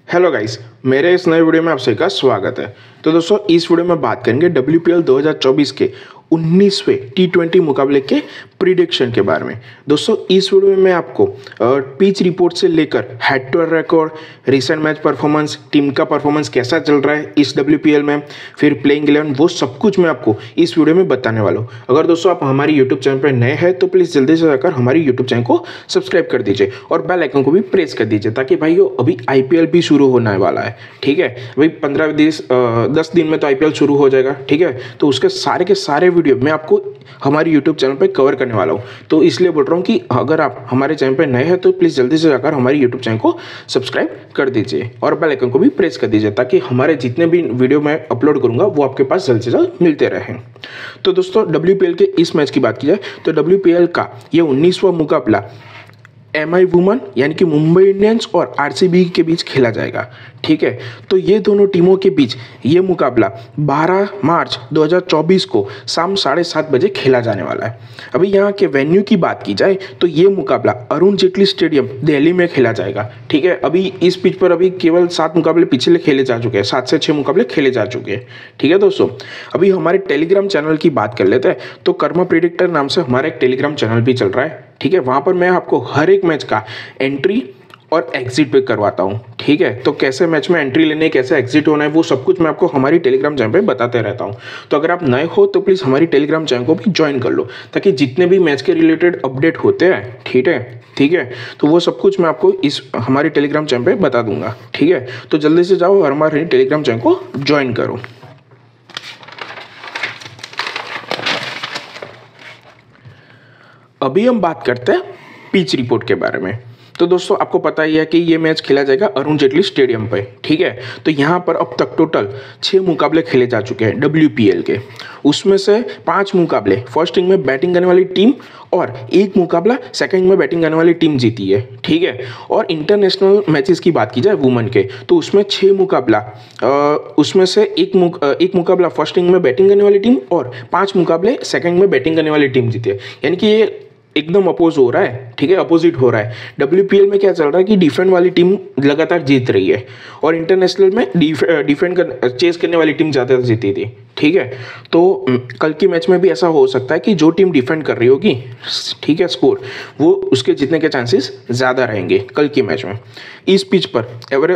Hello guys, मेरे इस नए वीडियो में आप सभी का स्वागत है। तो दोस्तों, इस वीडियो में बात करेंगे WPL 2024 के 19वें T20 मुकाबले के प्रिडिक्शन के बारे में। दोस्तों, इस वीडियो में मैं आपको पिच रिपोर्ट से लेकर head to head record, recent match performance, team का परफॉर्मेंस कैसा चल रहा है इस WPL में, फिर प्लेइंग 11, वो सब कुछ मैं आपको इस वीडियो में बताने वाला हूँ। अगर दोस्तों आप हमारी यूट्यूब चैनल पर नए हैं तो प्लीज़ जल्दी से जाकर हमारी यूट्यूब चैनल को सब्सक्राइब कर दीजिए और बेल आइकन को भी प्रेस कर दीजिए, ताकि भाइयों अभी IPL भी शुरू होने वाला है। ठीक है भाई, 10 दिन में तो IPL शुरू हो जाएगा। ठीक है, तो उसके सारे के सारे वीडियो मैं आपको हमारी यूट्यूब चैनल पे कवर करने वाला हूँ। तो इसलिए बोल रहा हूँ कि अगर आप हमारे चैनल पे नए हैं तो प्लीज़ जल्दी से जाकर हमारी यूट्यूब चैनल को सब्सक्राइब कर दीजिए और बेल आइकन को भी प्रेस कर दीजिए, ताकि हमारे जितने भी वीडियो मैं अपलोड करूँगा वो आपके पास जल्द से जल्द मिलते रहें। तो दोस्तों, WPL के इस मैच की बात की जाए तो WPL का ये 19वां मुकाबला MI वुमन यानी कि मुंबई इंडियंस और RCB के बीच खेला जाएगा। ठीक है, तो ये दोनों टीमों के बीच ये मुकाबला 12 मार्च 2024 को शाम 7:30 बजे खेला जाने वाला है। अभी यहाँ के वेन्यू की बात की जाए तो ये मुकाबला अरुण जेटली स्टेडियम दिल्ली में खेला जाएगा। ठीक है, अभी इस पिच पर अभी केवल 7 मुकाबले पिछले खेले जा चुके हैं, 7 से 6 मुकाबले खेले जा चुके हैं। ठीक है दोस्तों, अभी हमारे टेलीग्राम चैनल की बात कर लेते हैं। तो कर्मा प्रिडिक्टर नाम से हमारा एक टेलीग्राम चैनल भी चल रहा है। ठीक है, वहाँ पर मैं आपको हर एक मैच का एंट्री और एग्जिट पे करवाता हूँ। ठीक है, तो कैसे मैच में एंट्री लेने, कैसे एग्जिट होना है, वो सब कुछ मैं आपको हमारी टेलीग्राम चैनल पे बताते रहता हूँ। तो अगर आप नए हो तो प्लीज़ हमारी टेलीग्राम चैनल को भी ज्वाइन कर लो, ताकि जितने भी मैच के रिलेटेड अपडेट होते हैं, ठीक है, तो वो सब कुछ मैं आपको इस हमारी टेलीग्राम चैनल पे बता दूंगा। ठीक है, तो जल्दी से जाओ और हमारे टेलीग्राम चैनल को ज्वाइन करो। अभी हम बात करते हैं पिच रिपोर्ट के बारे में। तो दोस्तों, आपको पता ही है कि ये मैच खेला जाएगा अरुण जेटली स्टेडियम पे। ठीक है, तो यहाँ पर अब तक टोटल 6 मुकाबले खेले जा चुके हैं WPL के। उसमें से 5 मुकाबले फर्स्ट इनिंग में बैटिंग करने वाली टीम और 1 मुकाबला सेकंड इनिंग में बैटिंग करने वाली टीम जीती है। ठीक है, और इंटरनेशनल मैचेस की बात की जाए वुमेन के, तो उसमें 6 मुकाबला, उसमें से एक मुकाबला फर्स्ट इनिंग में बैटिंग करने वाली टीम और 5 मुकाबले सेकंड इनिंग में बैटिंग करने वाली टीम जीती है। यानी कि ये एकदम अपोज हो रहा है। ठीक है, अपोजिट हो रहा है। WPL में क्या चल रहा है कि डिफेंड वाली टीम लगातार जीत रही है और इंटरनेशनल में चेस करने वाली टीम ज़्यादातर जीती थी। ठीक है, तो कल के मैच में भी ऐसा हो सकता है कि जो टीम डिफेंड कर रही होगी, ठीक है, स्कोर वो उसके जीतने के चांसेस ज़्यादा रहेंगे कल के मैच में। इस पिच पर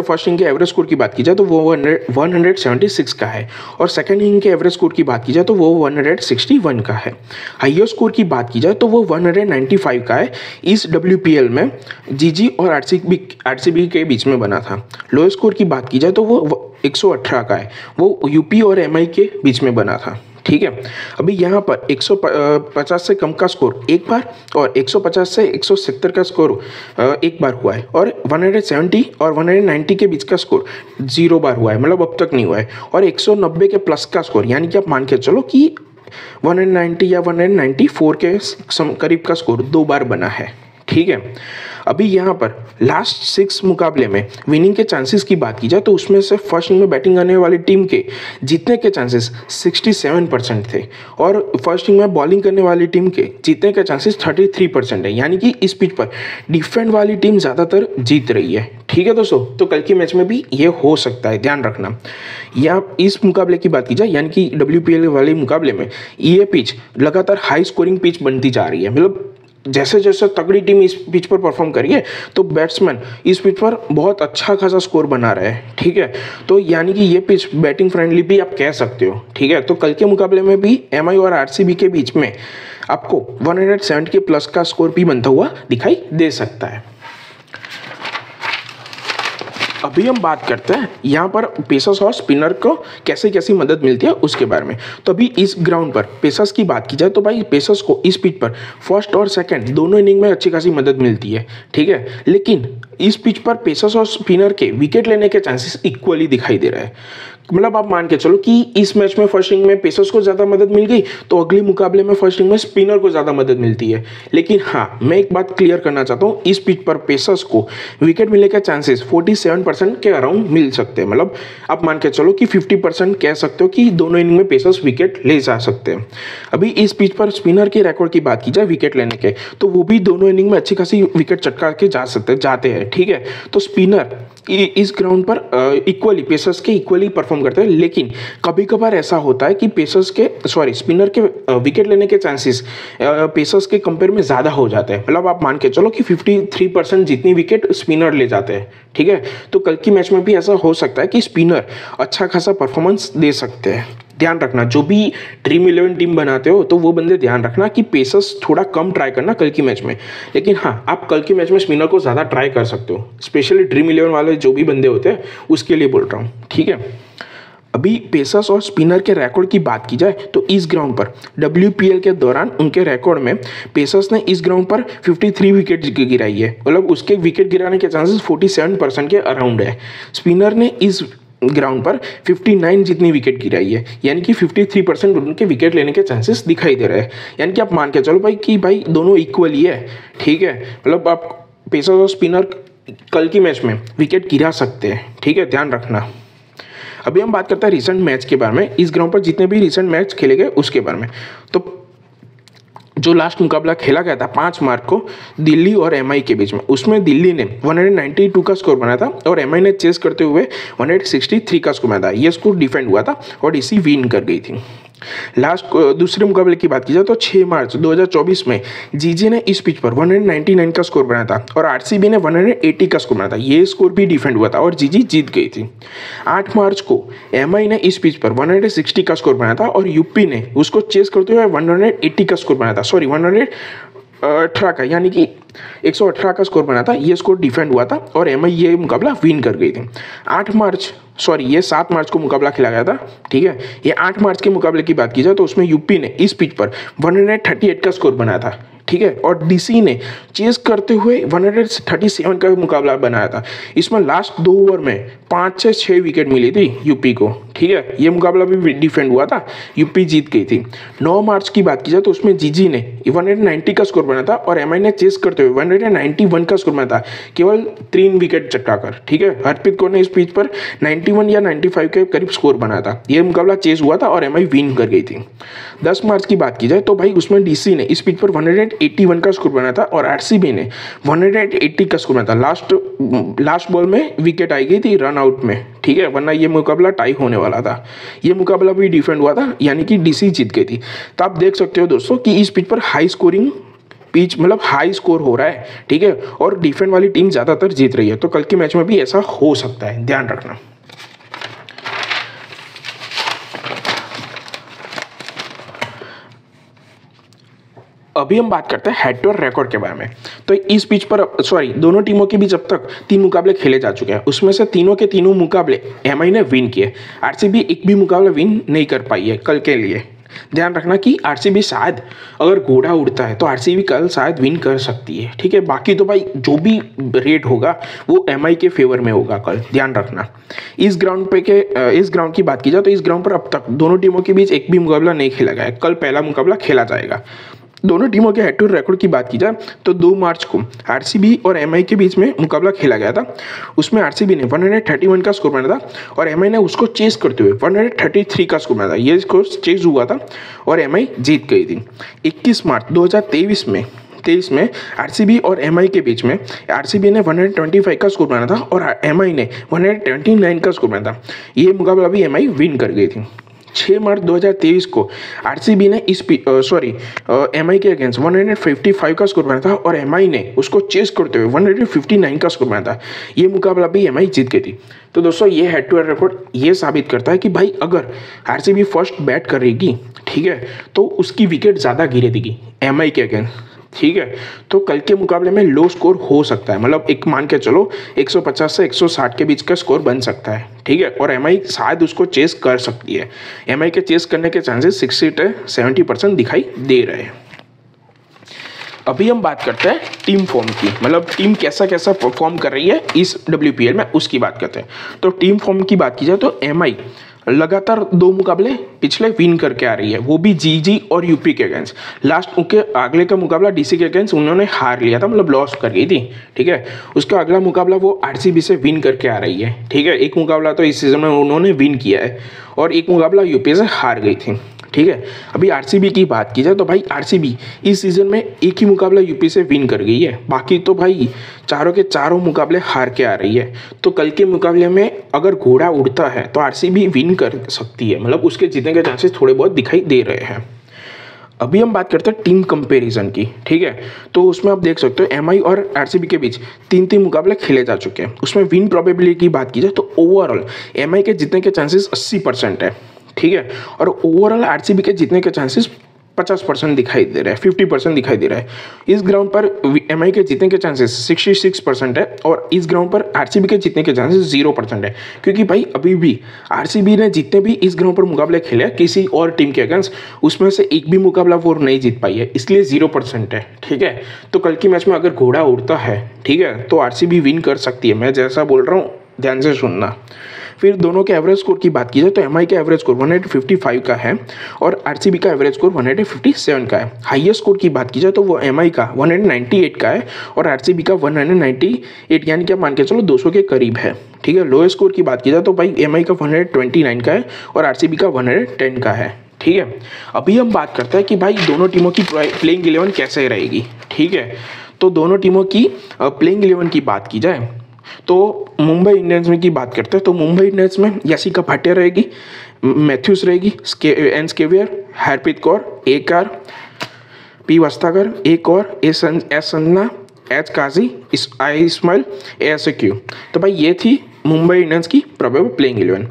फर्स्ट इनिंग के एवरेज स्कोर की बात की जाए तो वो 176 का है और सेकंड इनिंग के एवरेज स्कोर की बात की जाए तो वो 161 का है। हाईएस्ट स्कोर की बात की जाए तो वो 195 का है। इस WPL में GG और RCB के बीच में बना था। लोएस्ट स्कोर की बात की जाए तो वो 118 का है, वो UP और MI के बीच में बना था। ठीक है, अभी यहाँ पर 150 से कम का स्कोर एक बार और 150 से 170 का स्कोर एक बार हुआ है और 170 और 190 के बीच का स्कोर 0 बार हुआ है, मतलब अब तक नहीं हुआ है। और 190 के प्लस का स्कोर, यानी कि आप मान के चलो कि 190 या 194 के करीब का स्कोर 2 बार बना है। ठीक है, अभी यहाँ पर लास्ट 6 मुकाबले में विनिंग के चांसेस की बात की जाए तो उसमें से फर्स्ट इनिंग में बैटिंग करने वाली टीम के जीतने के चांसेस 67% थे और फर्स्ट इनिंग में बॉलिंग करने वाली टीम के जीतने के चांसेस 33% है। यानी कि इस पिच पर डिफेंड वाली टीम ज़्यादातर जीत रही है। ठीक है दोस्तों, तो कल के मैच में भी ये हो सकता है, ध्यान रखना। या इस मुकाबले की बात की जाए, यानी कि WPL वाले मुकाबले में ये पिच लगातार हाई स्कोरिंग पिच बनती जा रही है। मतलब जैसे जैसे तगड़ी टीम इस पिच पर परफॉर्म करी है तो बैट्समैन इस पिच पर बहुत अच्छा खासा स्कोर बना रहे हैं। ठीक है, तो यानी कि ये पिच बैटिंग फ्रेंडली भी आप कह सकते हो। ठीक है, तो कल के मुकाबले में भी MI और RCB के बीच में आपको 170 के प्लस का स्कोर भी बनता हुआ दिखाई दे सकता है। अभी हम बात करते हैं यहाँ पर पेसर्स और स्पिनर को कैसे कैसी मदद मिलती है उसके बारे में। तो अभी इस ग्राउंड पर पेसर्स की बात की जाए तो भाई पेसर्स को इस पिच पर फर्स्ट और सेकंड दोनों इनिंग में अच्छी खासी मदद मिलती है। ठीक है, लेकिन इस पिच पर पेसर्स और स्पिनर के विकेट लेने के चांसेस इक्वली दिखाई दे रहे हैं। मतलब आप मान के चलो कि इस मैच में फर्स्ट इनिंग में पेसर्स को ज़्यादा मदद मिल गई तो अगले मुकाबले में फर्स्ट इनिंग में स्पिनर को ज़्यादा मदद मिलती है। लेकिन हाँ, मैं एक बात क्लियर करना चाहता हूँ, इस पिच पर पेसर्स को विकेट मिलने के चांसेस 47% के अराउंड मिल सकते हैं। मतलब आप मान के चलो कि 50% कह सकते हो कि दोनों इनिंग में पेसर्स विकेट ले जा सकते हैं। अभी इस पिच पर स्पिनर के रिकॉर्ड की बात की जाए विकेट लेने के, तो वो भी दोनों इनिंग में अच्छी खासी विकेट चटका के जाते हैं। ठीक है, तो स्पिनर इस ग्राउंड पर इक्वली पेसर्स के इक्वली परफॉर्म करते हैं। लेकिन कभी कभार ऐसा होता है कि स्पिनर के विकेट लेने के चांसेस पेसर्स के कंपेयर में ज़्यादा हो जाते हैं। मतलब आप मान के चलो कि 53% जितनी विकेट स्पिनर ले जाते हैं। ठीक है, तो कल की मैच में भी ऐसा हो सकता है कि स्पिनर अच्छा खासा परफॉर्मेंस दे सकते हैं। ध्यान रखना, जो भी ड्रीम 11 टीम बनाते हो तो वो बंदे ध्यान रखना कि पेसर्स थोड़ा कम ट्राई करना कल की मैच में। लेकिन हाँ, आप कल की मैच में स्पिनर को ज़्यादा ट्राई कर सकते हो, स्पेशली ड्रीम 11 वाले जो भी बंदे होते हैं उसके लिए बोल रहा हूँ। ठीक है, अभी पेसर्स और स्पिनर के रिकॉर्ड की बात की जाए तो इस ग्राउंड पर WPL के दौरान उनके रिकॉर्ड में पेसर्स ने इस ग्राउंड पर 53 विकेट गिराई है। मतलब उसके विकेट गिराने के चांसेस 47% के अराउंड है। स्पिनर ने इस ग्राउंड पर 59 जितनी विकेट गिराई है, यानी कि 53% उनके विकेट लेने के चांसेस दिखाई दे रहे हैं। यानी कि आप मान के चलो भाई दोनों इक्वल ही है। ठीक है, मतलब आप पेसर्स और स्पिनर कल की मैच में विकेट गिरा सकते हैं। ठीक है, ध्यान रखना। अभी हम बात करते हैं रिसेंट मैच के बारे में, इस ग्राउंड पर जितने भी रिसेंट मैच खेले गए उसके बारे में। तो जो लास्ट मुकाबला खेला गया था 5 मार्च को दिल्ली और MI के बीच में, उसमें दिल्ली ने 192 का स्कोर बनाया था और MI ने चेस करते हुए 163 का स्कोर बनाया था। ये स्कोर डिफेंड हुआ था और इसी विन कर गई थी। दूसरे मुकाबले की बात की जाए तो 6 मार्च 2024 में जीजी ने इस पिच पर 199 का स्कोर बनाया था और RCB ने 180 का स्कोर बनाया था। ये स्कोर भी डिफेंड हुआ था और जीजी जीत गई थी। 8 मार्च को MI ने इस पिच पर 160 का स्कोर बनाया था और यूपी ने उसको चेस करते हुए 180 का स्कोर बनाया था, 118 का, यानी कि 118 का स्कोर बना था। ये स्कोर डिफेंड हुआ था और MI ये मुकाबला विन कर गई थी। ये 7 मार्च को मुकाबला खेला गया था। ठीक है, ये 8 मार्च के मुकाबले की बात की जाए तो उसमें यूपी ने इस पिच पर 138 का स्कोर बनाया था। ठीक है, और DC ने चेस करते हुए 137 का मुकाबला बनाया था। इसमें लास्ट 2 ओवर में 5 से 6 विकेट मिली थी यूपी को। ठीक है, ये मुकाबला भी डिफेंड हुआ था, यूपी जीत गई थी। 9 मार्च की बात की जाए तो उसमें जीजी ने 190 का स्कोर बनाया था और MI ने चेस करते हुए 191 का स्कोर बनाया था, केवल 3 विकेट चटकाकर। ठीक है, हरप्रीत कौर ने इस पिच पर 91 या 95 के करीब स्कोर बनाया था। यह मुकाबला चेस हुआ था और MI विन कर गई थी। 10 मार्च की बात की जाए तो भाई उसमें DC ने इस पिच पर 181 का स्कोर बनाया था और RCB ने 180 का स्कोर बनाया था। लास्ट बॉल में विकेट आई गई थी रन आउट में। ठीक है, वरना ये मुकाबला टाई होने वाला था। ये मुकाबला भी डिफेंड हुआ था, यानी कि DC जीत गई थी। तो आप देख सकते हो दोस्तों कि इस पिच पर हाई स्कोरिंग पिच, मतलब हाई स्कोर हो रहा है। ठीक है, और डिफेंड वाली टीम ज़्यादातर जीत रही है। तो कल के मैच में भी ऐसा हो सकता है, ध्यान रखना। अभी हम बात करते हैं हेड टू हेड रिकॉर्ड के बारे में। तो इस पिच पर दोनों टीमों के बीच अब तक 3 मुकाबले खेले जा चुके हैं। उसमें से तीनों के तीनों मुकाबले MI ने विन किए। RCB एक भी मुकाबला विन नहीं कर पाई है कल के लिए। ध्यान रखना कि RCB शायद अगर घोड़ा उड़ता है तो RCB कल शायद विन कर सकती है। ठीक है, बाकी तो भाई जो भी रेट होगा वो MI के फेवर में होगा कल, ध्यान रखना। इस ग्राउंड की बात की जाए तो इस ग्राउंड पर अब तक दोनों टीमों के बीच एक भी मुकाबला नहीं खेला गया है। कल पहला मुकाबला खेला जाएगा। दोनों टीमों के हेड टू हेड रिकॉर्ड की बात की जाए तो 2 मार्च को RCB और MI के बीच में मुकाबला खेला गया था। उसमें RCB ने 131 का स्कोर बनाया था और MI ने उसको चेस करते हुए 133 का स्कोर बनाया था। ये स्कोर चेस हुआ था और MI जीत गई थी। 21 मार्च 2023 में RCB और MI के बीच में RCB ने 125 का स्कोर बनाया था और MI ने 129 का स्कोर बनाया था। ये मुकाबला भी MI विन कर गई थी। 6 मार्च 2023 को RCB ने MI के अगेंस्ट 155 का स्कोर बनाया था और MI ने उसको चेस करते हुए 159 का स्कोर बनाया था। ये मुकाबला भी MI जीत गई थी। तो दोस्तों ये हेड टू हेड रिकॉर्ड ये साबित करता है कि भाई अगर RCB फर्स्ट बैट करेगी, ठीक है, तो उसकी विकेट ज़्यादा गिरेगी MI के अगेंस्ट। ठीक है, तो कल के मुकाबले में लो स्कोर हो सकता है। मतलब एक मान के चलो 150 से 160 के बीच का स्कोर बन सकता है। ठीक है, और MI शायद उसको चेस कर सकती है। MI के चेस करने के चांसेस 60 से 70% दिखाई दे रहे हैं। अभी हम बात करते हैं टीम फॉर्म की, मतलब टीम कैसा परफॉर्म कर रही है इस WPL में, उसकी बात करते हैं। तो टीम फॉर्म की बात की जाए तो MI लगातार 2 मुकाबले पिछले विन करके आ रही है, वो भी जीजी और यूपी के अगेंस्ट। लास्ट उनके अगले का मुकाबला डीसी के अगेंस्ट उन्होंने हार लिया था, मतलब लॉस कर गई थी, ठीक है। उसका अगला मुकाबला वो आरसीबी से विन करके आ रही है, ठीक है। एक मुकाबला तो इस सीजन में उन्होंने विन किया है और एक मुकाबला यूपी से हार गई थी, ठीक है। अभी आरसीबी की बात की जाए तो भाई आरसीबी इस सीज़न में एक ही मुकाबला यूपी से विन कर गई है, बाकी तो भाई चारों के चारों मुकाबले हार के आ रही है। तो कल के मुकाबले में अगर घोड़ा उड़ता है तो आरसीबी विन कर सकती है, मतलब उसके जीतने के चांसेस थोड़े बहुत दिखाई दे रहे हैं। अभी हम बात करते हैं टीम कंपैरिजन की, ठीक है। तो उसमें आप देख सकते हो एमआई और आरसीबी के बीच 3-3 मुकाबले खेले जा चुके हैं। उसमें विन प्रोबेबिलिटी की बात की जाए तो ओवरऑल एमआई के जीतने के चांसेस 80% है, ठीक है। और ओवरऑल आरसीबी के जीतने के चांसेस 50% दिखाई दे रहा है, 50% दिखाई दे रहा है। इस ग्राउंड पर एमआई के जीतने के चांसेस 66% है और इस ग्राउंड पर आरसीबी के जीतने के चांसेस 0% है, क्योंकि भाई अभी भी आरसीबी ने जितने भी इस ग्राउंड पर मुकाबले खेले हैं किसी और टीम के अगेंस्ट, उसमें से एक भी मुकाबला वो नहीं जीत पाई है, इसलिए 0% है, ठीक है। तो कल की मैच में अगर घोड़ा उड़ता है, ठीक है, तो आरसीबी विन कर सकती है। मैं जैसा बोल रहा हूँ ध्यान से सुनना। फिर दोनों के एवरेज स्कोर की बात की जाए तो एमआई का एवरेज स्कोर 155 का है और आरसीबी का एवरेज स्कोर 157 का है। हाईएस्ट स्कोर की बात की जाए तो वो एमआई का 198 का है और आरसीबी का 198, यानी कि आप मान के चलो 200 के करीब है, ठीक है। लोएस्ट स्कोर की बात की जाए तो भाई एमआई का 129 का है और आरसीबी का 110 का है, ठीक है। अभी हम बात करते हैं कि भाई दोनों टीमों की प्लेइंग 11 कैसे रहेगी, ठीक है। तो दोनों टीमों की प्लेइंग 11 की बात की जाए तो मुंबई इंडियंस में की बात करते हैं तो मुंबई इंडियंस में यासिका भाटिया रहेगी, मैथ्यूज रहेगी, एन स्केवियर, हरप्रीत कौर, एकार, पी वस्ताकर, एक और एस संजना, एच काजी, आई इस्माइल, एसक्यू। तो भाई ये थी मुंबई इंडियंस की प्रोबेबल प्लेइंग 11।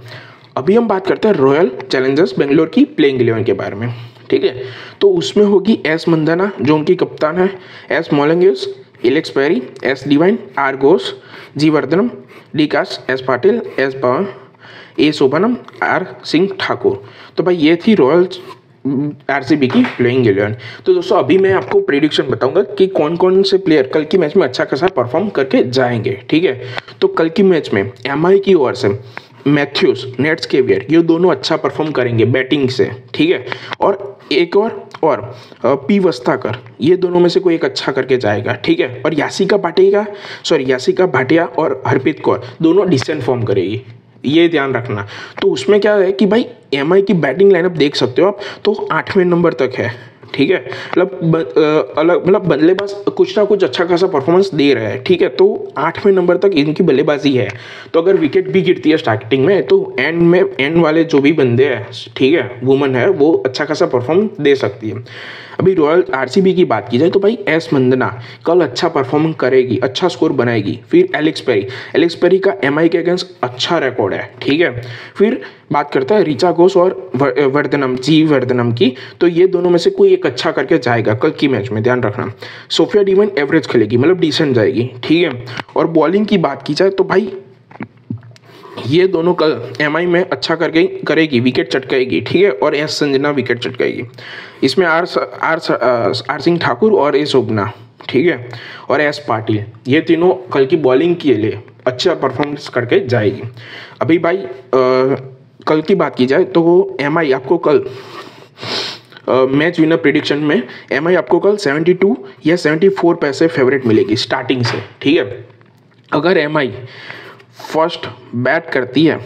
अभी हम बात करते हैं रॉयल चैलेंजर्स बेंगलोर की प्लेइंग 11 के बारे में, ठीक है। तो उसमें होगी एस मंदाना जो उनकी कप्तान है, S Molineux, Alex Perry, S Devine, R Ghosh, G वर्धनम, डी काश, एस पाटिल, एस पवन, ए शोभनम, आर सिंह ठाकुर। तो भाई ये थी रॉयल आरसीबी की प्लेइंग 11। तो दोस्तों अभी मैं आपको प्रेडिक्शन बताऊंगा कि कौन कौन से प्लेयर कल की मैच में अच्छा खासा परफॉर्म करके जाएंगे, ठीक है। तो कल की मैच में एमआई की ओर से मैथ्यूज, नेट स्केवियर ये दोनों अच्छा परफॉर्म करेंगे बैटिंग से, ठीक है। और एक और पी वस्ताकर ये दोनों में से कोई एक अच्छा करके जाएगा, ठीक है। और यासिका भाटिया और हरप्रीत कौर दोनों डिसेंट फॉर्म करेगी, ये ध्यान रखना। तो उसमें क्या है कि भाई एमआई की बैटिंग लाइनअप देख सकते हो आप, तो 8वें नंबर तक है, ठीक है। मतलब बल्लेबाज कुछ ना कुछ अच्छा खासा परफॉर्मेंस दे रहा है, ठीक है। तो 8वें नंबर तक इनकी बल्लेबाजी है। तो अगर विकेट भी गिरती है स्टार्टिंग में तो एंड वाले जो भी बंदे हैं, ठीक है, वुमन है, वो अच्छा खासा परफॉर्म दे सकती है। अभी रॉयल आरसीबी की बात की जाए तो भाई एस मंदना कल अच्छा परफॉर्म करेगी, अच्छा स्कोर बनाएगी। फिर एलेक्स पेरी का एमआई के अगेंस्ट अच्छा रिकॉर्ड है, ठीक है। फिर बात करता है रिचा घोष और वर्धनम की, तो ये दोनों में से कोई एक अच्छा करके जाएगा कल की मैच में, ध्यान रखना। सोफिया डिवाइन एवरेज खेलेगी, मतलब डिसेंट जाएगी, ठीक है। और बॉलिंग की बात की जाए तो भाई ये दोनों कल एमआई में अच्छा करेगी, विकेट चटकाएगी, ठीक है। और एस संजना विकेट चटकाएगी। इसमें आर सिंह ठाकुर और ए शोभना, ठीक है, और एस पाटिल, ये तीनों कल की बॉलिंग के लिए अच्छा परफॉर्मेंस करके जाएगी। अभी भाई कल की बात की जाए तो एमआई आपको कल मैच विनर प्रेडिक्शन में एमआई आपको कल 72 या 74 पैसे फेवरेट मिलेगी स्टार्टिंग से, ठीक है। अगर एमआई फर्स्ट बैट करती है,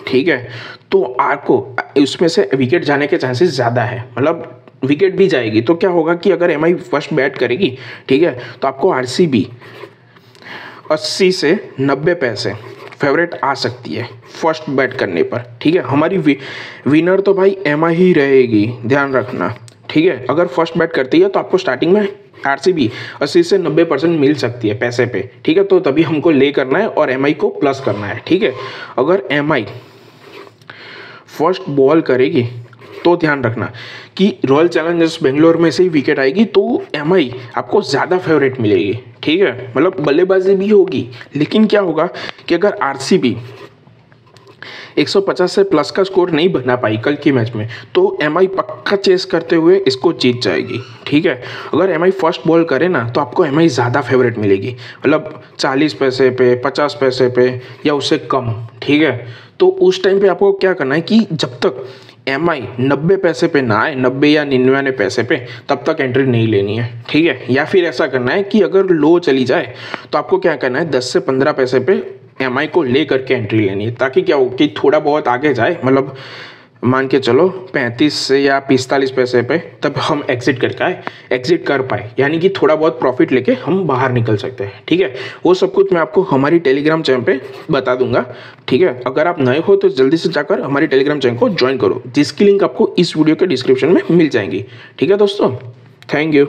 ठीक है, तो आपको उसमें से विकेट जाने के चांसेस ज़्यादा है, मतलब विकेट भी जाएगी। तो क्या होगा कि अगर एमआई फर्स्ट बैट करेगी, ठीक है, तो आपको आरसीबी 80 से 90 पैसे फेवरेट आ सकती है फर्स्ट बैट करने पर, ठीक है। हमारी विनर तो भाई एमआई ही रहेगी, ध्यान रखना, ठीक है। अगर फर्स्ट बैट करती है तो आपको स्टार्टिंग में आरसीबी 80 से 90% मिल सकती है पैसे पे, ठीक है। तो तभी हमको ले करना है और एमआई को प्लस करना है, ठीक है। अगर एमआई फर्स्ट बॉल करेगी तो ध्यान रखना कि रॉयल चैलेंजर्स बेंगलोर में से ही विकेट आएगी, तो एमआई आपको ज़्यादा फेवरेट मिलेगी, ठीक है। मतलब बल्लेबाजी भी होगी, लेकिन क्या होगा कि अगर आरसीबी 150 से प्लस का स्कोर नहीं बना पाई कल की मैच में, तो एमआई पक्का चेस करते हुए इसको जीत जाएगी, ठीक है। अगर एमआई फर्स्ट बॉल करे ना तो आपको एमआई ज़्यादा फेवरेट मिलेगी, मतलब 40 पैसे पे, 50 पैसे पे या उससे कम, ठीक है। तो उस टाइम पे आपको क्या करना है कि जब तक MI 90 पैसे पे ना आए, 90 या 99 पैसे पे, तब तक एंट्री नहीं लेनी है, ठीक है। या फिर ऐसा करना है कि अगर लो चली जाए तो आपको क्या करना है, 10 से 15 पैसे पे MI को ले करके एंट्री लेनी है, ताकि क्या हो कि थोड़ा बहुत आगे जाए, मतलब मान के चलो 35 से या 45 पैसे पे, तब हम एग्जिट कर पाए, यानी कि थोड़ा बहुत प्रॉफिट लेके हम बाहर निकल सकते हैं, ठीक है। वो सब कुछ मैं आपको हमारी टेलीग्राम चैनल पे बता दूंगा, ठीक है। अगर आप नए हो तो जल्दी से जाकर हमारी टेलीग्राम चैनल को ज्वाइन करो, जिसकी लिंक आपको इस वीडियो के डिस्क्रिप्शन में मिल जाएंगी, ठीक है दोस्तों। Thank you.